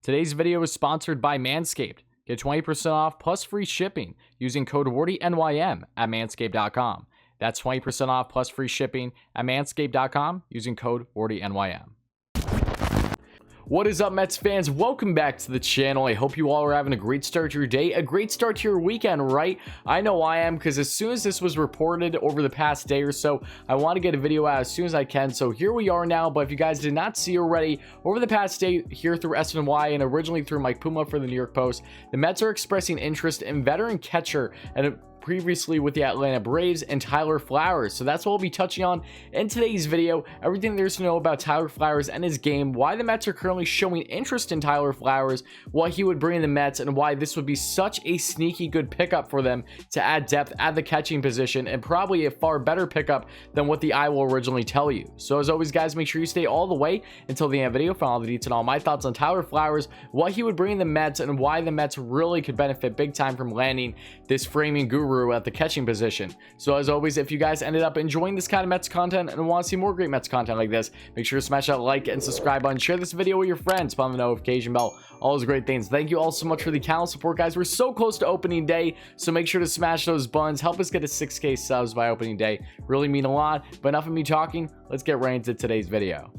Today's video is sponsored by Manscaped. Get 20% off plus free shipping using code WardyNYM at manscaped.com. That's 20% off plus free shipping at manscaped.com using code WardyNYM. What is up, Mets fans? Welcome back to the channel. I hope you all are having a great start to your day, a great start to your weekend, right? I know I am, because as soon as this was reported over the past day or so, I want to get a video out as soon as I can. So here we are now. But if you guys did not see already, over the past day here through SNY and originally through Mike Puma for the New York Post, the Mets are expressing interest in veteran catcher and previously with the Atlanta Braves and Tyler Flowers. So that's what we'll be touching on in today's video. Everything there's to know about Tyler Flowers and his game, why the Mets are currently showing interest in Tyler Flowers, what he would bring in the Mets, and why this would be such a sneaky good pickup for them to add depth at the catching position, and probably a far better pickup than what the eye will originally tell you. So as always, guys, make sure you stay all the way until the end of the video for all the details and all my thoughts on Tyler Flowers, what he would bring in the Mets, and why the Mets really could benefit big time from landing this framing guru at the catching position. So as always, if you guys ended up enjoying this kind of Mets content and want to see more great Mets content like this, make sure to smash that like and subscribe button, share this video with your friends, put on the notification bell, all those great things. Thank you all so much for the channel support, guys. We're so close to opening day, so make sure to smash those buttons, help us get to 6K subs by opening day. Really mean a lot. But enough of me talking, let's get right into today's video.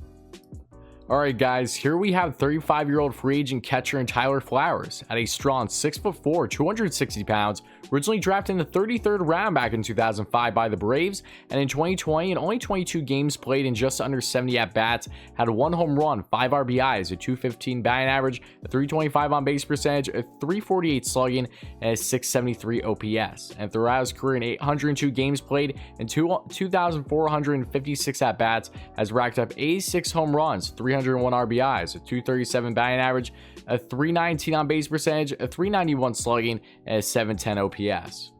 Alright guys, here we have 35-year-old free agent catcher and Tyler Flowers at a strong 6'4", 260 pounds, originally drafted in the 33rd round back in 2005 by the Braves, and in 2020, in only 22 games played in just under 70 at-bats, had 1 home run, 5 RBIs, a 215 batting average, a 325 on-base percentage, a 348 slugging, and a 673 OPS. And throughout his career in 802 games played and 2,456 at-bats, has racked up 86 home runs, 301 RBIs, a 237 batting average, a 319 on base percentage, a 391 slugging, and a 710 OPS.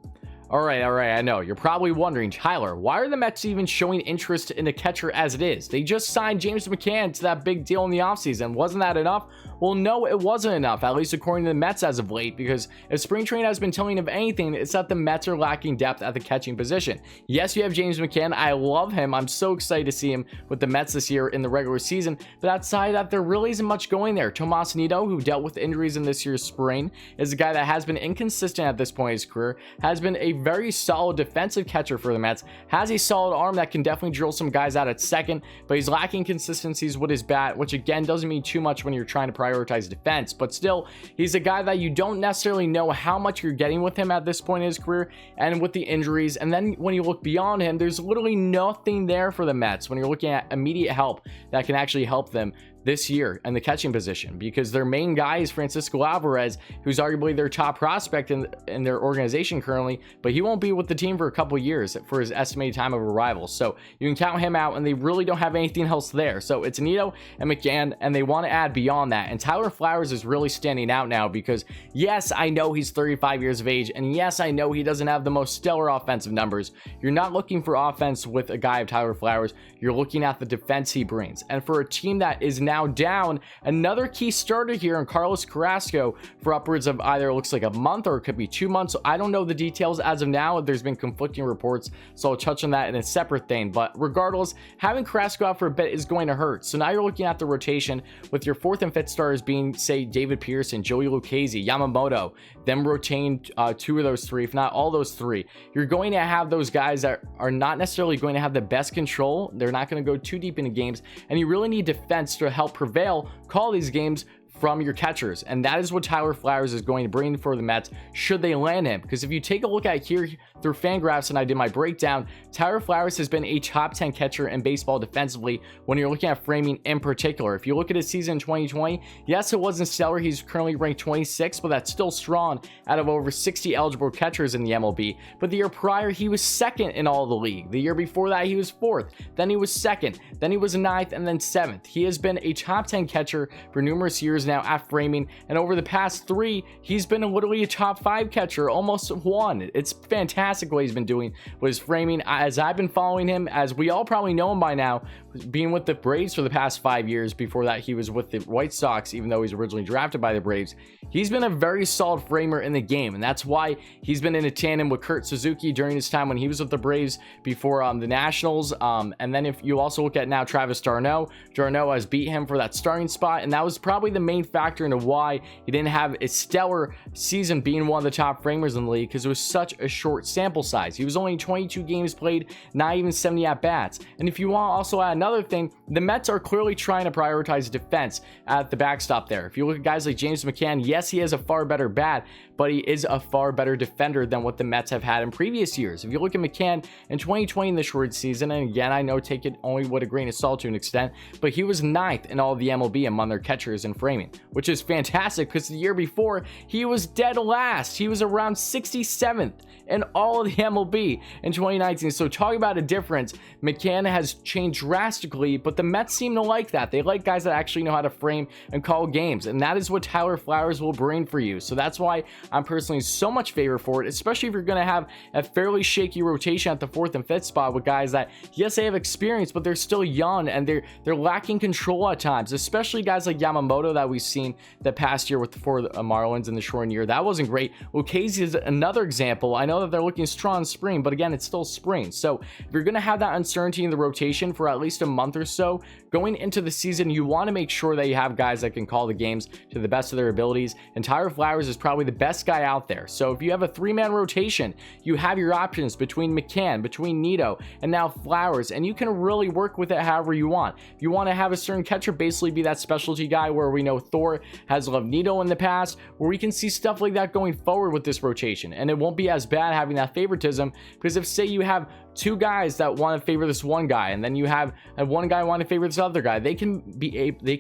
All right, I know. You're probably wondering, Tyler, why are the Mets even showing interest in a catcher as it is? They just signed James Mccann to that big deal in the offseason. Wasn't that enough? Well, no, it wasn't enough, at least according to the Mets as of late, because if spring training has been telling of anything, it's that the Mets are lacking depth at the catching position. Yes, you have James Mccann. I love him. I'm so excited to see him with the Mets this year in the regular season, but outside of that, there really isn't much going there. Tomaszenito, who dealt with injuries in this year's spring, is a guy that has been inconsistent at this point in his career, has been a very solid defensive catcher for the Mets, has a solid arm that can definitely drill some guys out at second, but he's lacking consistencies with his bat, which again doesn't mean too much when you're trying to prioritize defense. But still, he's a guy that you don't necessarily know how much you're getting with him at this point in his career, and with the injuries. And then when you look beyond him, there's literally nothing there for the Mets when you're looking at immediate help that can actually help them this year in the catching position, because their main guy is Francisco Alvarez, who's arguably their top prospect in their organization currently, but he won't be with the team for a couple years for his estimated time of arrival. So you can count him out, and they really don't have anything else there. So it's Nito and Mccann, and they want to add beyond that. And Tyler Flowers is really standing out now because, yes, I know he's 35 years of age, and yes, I know he doesn't have the most stellar offensive numbers. You're not looking for offense with a guy of Tyler Flowers. You're looking at the defense he brings. And for a team that is now down another key starter here in Carlos Carrasco for upwards of either, it looks like, a month, or it could be 2 months. I don't know the details as of now. There's been conflicting reports, so I'll touch on that in a separate thing. But regardless, having Carrasco out for a bit is going to hurt. So now you're looking at the rotation with your 4th and 5th starters being, say, David Pearson, Joey Lucchesi, Yamamoto, them rotating 2 of those 3, if not all those 3. You're going to have those guys that are not necessarily going to have the best control. They're not going to go too deep into games, and you really need defense to help prevail, call these games from your catchers. And that is what Tyler Flowers is going to bring for the Mets should they land him. Because if you take a look at here through Fangraphs, and I did my breakdown, Tyler Flowers has been a top 10 catcher in baseball defensively when you're looking at framing in particular. If you look at his season in 2020, yes, it wasn't stellar. He's currently ranked 26th, but that's still strong out of over 60 eligible catchers in the MLB. But the year prior, he was 2nd in all the league. The year before that, he was 4th. Then he was 2nd. Then he was 9th, and then 7th. He has been a top 10 catcher for numerous years now at framing, and over the past 3, he's been literally a top 5 catcher, almost 1. It's fantastic what he's been doing with his framing. As I've been following him, as we all probably know him by now, being with the Braves for the past 5 years. Before that, he was with the White Sox, even though he's originally drafted by the Braves. He's been a very solid framer in the game, and that's why he's been in a tandem with Kurt Suzuki during his time when he was with the Braves before the Nationals. And then if you also look at now Travis d'Arnaud has beat him for that starting spot, and that was probably the main factor into why he didn't have a stellar season being one of the top framers in the league, because it was such a short sample size. He was only 22 games played, not even 70 at bats. And if you want to also add another thing, the Mets are clearly trying to prioritize defense at the backstop there. If you look at guys like James McCann, yes, he has a far better bat, but he is a far better defender than what the Mets have had in previous years. If you look at McCann in 2020 in the short season, and again, I know take it only with a grain of salt to an extent, but he was 9th in all of the MLB among their catchers in framing, which is fantastic because the year before he was dead last. He was around 67th in all of the MLB in 2019. So talking about a difference, McCann has changed drastically, but the Mets seem to like that. They like guys that actually know how to frame and call games, and that is what Tyler Flowers will bring for you. So that's why I'm personally so much favor for it, especially if you're going to have a fairly shaky rotation at the 4th and 5th spot with guys that, yes, they have experience, but they're still young and they're lacking control at times, especially guys like Yamamoto that we've seen the past year with the Marlins in the short year. That wasn't great. Lucchesi is another example. I know that they're looking strong in spring, but again, it's still spring. So if you're going to have that uncertainty in the rotation for at least a month or so going into the season, you want to make sure that you have guys that can call the games to the best of their abilities, and Tyler Flowers is probably the best guy out there. So if you have a 3-man rotation, you have your options between McCann, between Nito, and now Flowers, and you can really work with it however you want. If you want to have a certain catcher basically be that specialty guy, where we know Thor has loved Nito in the past, where we can see stuff like that going forward with this rotation, and it won't be as bad having that favoritism, because if say you have 2 guys that want to favor this one guy, and then you have one guy want to favor this other guy, they can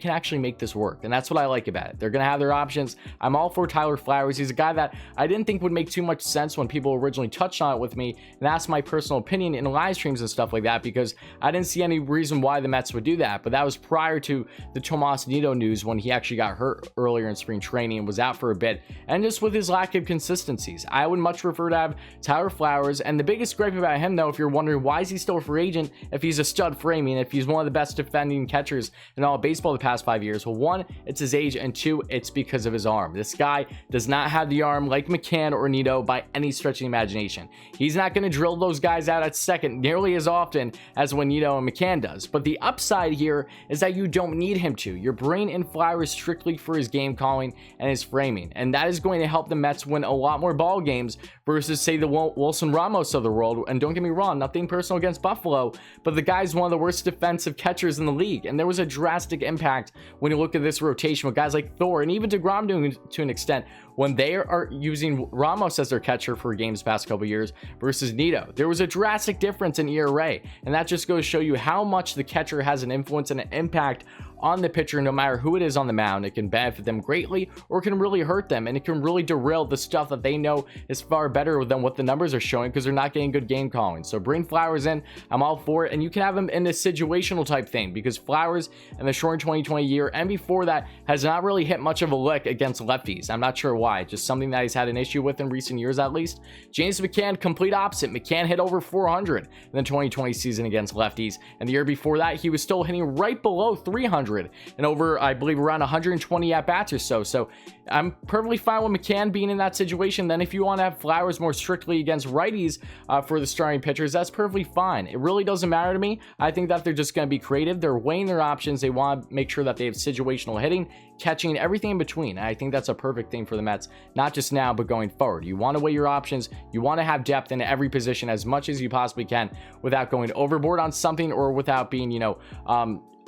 actually make this work, and that's what I like about it. They're gonna have their options. I'm all for Tyler Flowers. He's a guy that I didn't think would make too much sense when people originally touched on it with me and asked my personal opinion in live streams and stuff like that, because I didn't see any reason why the Mets would do that. But that was prior to the Tomaszenito news, when he actually got hurt earlier in spring training and was out for a bit, and just with his lack of consistencies. I would much prefer to have Tyler Flowers, and the biggest gripe about him, though, if you're wondering why is he still a free agent if he's a stud framing, if he's one of the best defending catchers in all of baseball the past 5 years, well, 1, it's his age, and 2, it's because of his arm. This guy does not have the arm like McCann or Nito by any stretch of the imagination. He's not going to drill those guys out at second nearly as often as when Nito and McCann does. But the upside here is that you don't need him to. You're bringing in Flowers strictly for his game calling and his framing, and that is going to help the Mets win a lot more ball games versus, say, the Wilson Ramos of the world. And don't get me wrong, nothing personal against Buffalo, but the guy's one of the worst defensive catchers in the league, and there was a drastic impact when you look at this rotation with guys like Thor and even DeGrom doing to an extent when they are using Ramos as their catcher for games past couple years versus Nito. There was a drastic difference in ERA, and that just goes to show you how much the catcher has an influence and an impact on the pitcher. No matter who it is on the mound, it can benefit them greatly or it can really hurt them, and it can really derail the stuff that they know is far better than what the numbers are showing, because they're not getting good game calling. So bring Flowers in, I'm all for it, and you can have him in a situational type thing, because Flowers in the short 2020 year and before that has not really hit much of a lick against lefties. I'm not sure why, just something that he's had an issue with in recent years at least. James McCann, complete opposite. McCann hit over 400 in the 2020 season against lefties, and the year before that he was still hitting right below 300 and over, I believe, around 120 at bats or so. So I'm perfectly fine with McCann being in that situation. Then if you want to have Flowers more strictly against righties for the starting pitchers, that's perfectly fine. It really doesn't matter to me. I think that they're just going to be creative. They're weighing their options. They want to make sure that they have situational hitting, catching, everything in between. And I think that's a perfect thing for the Mets, not just now, but going forward. You want to weigh your options. You want to have depth in every position as much as you possibly can without going overboard on something or without being,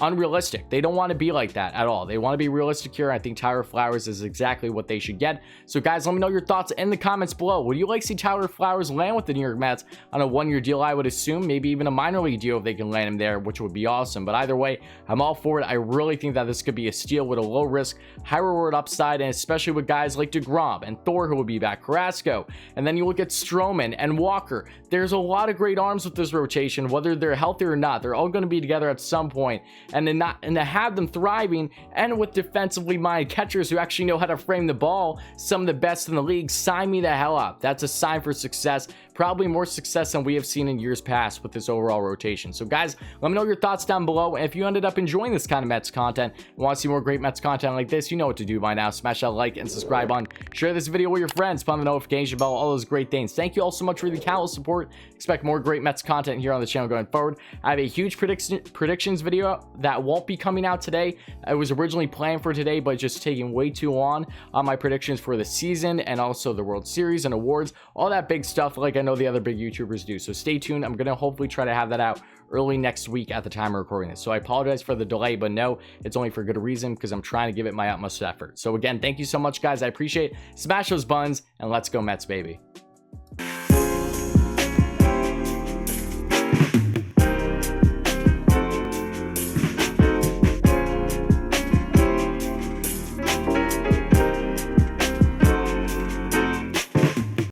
unrealistic. They don't want to be like that at all. They want to be realistic here. I think Tyler Flowers is exactly what they should get. So guys, let me know your thoughts in the comments below. Would you like to see Tyler Flowers land with the New York Mets on a 1-year deal? I would assume maybe even a minor league deal if they can land him there, which would be awesome. But either way, I'm all for it. I really think that this could be a steal with a low risk, high reward upside, and especially with guys like DeGrom and Thor, who will be back, Carrasco, and then you look at Stroman and Walker. There's a lot of great arms with this rotation, whether they're healthy or not. They're all going to be together at some point, and to have them thriving, and with defensively minded catchers who actually know how to frame the ball, some of the best in the league. Sign me the hell up. That's a sign for success. probably more success than we have seen in years past with this overall rotation. So guys, let me know your thoughts down below. And if you ended up enjoying this kind of Mets content and want to see more great Mets content like this, you know what to do by now. Smash that like and subscribe button. Share this video with your friends. Put on the notification bell. All those great things. Thank you all so much for the countless support. Expect more great Mets content here on the channel going forward. I have a huge predictions video that won't be coming out today. It was originally planned for today, but just taking way too long on my predictions for the season and also the World Series and awards, all that big stuff like I know the other big YouTubers do. So stay tuned. I'm gonna hopefully try to have that out early next week at the time of recording this. So I apologize for the delay, but no, it's only for good reason because I'm trying to give it my utmost effort. So again, thank you so much, guys. I appreciate it. Smash those buttons and let's go Mets, baby.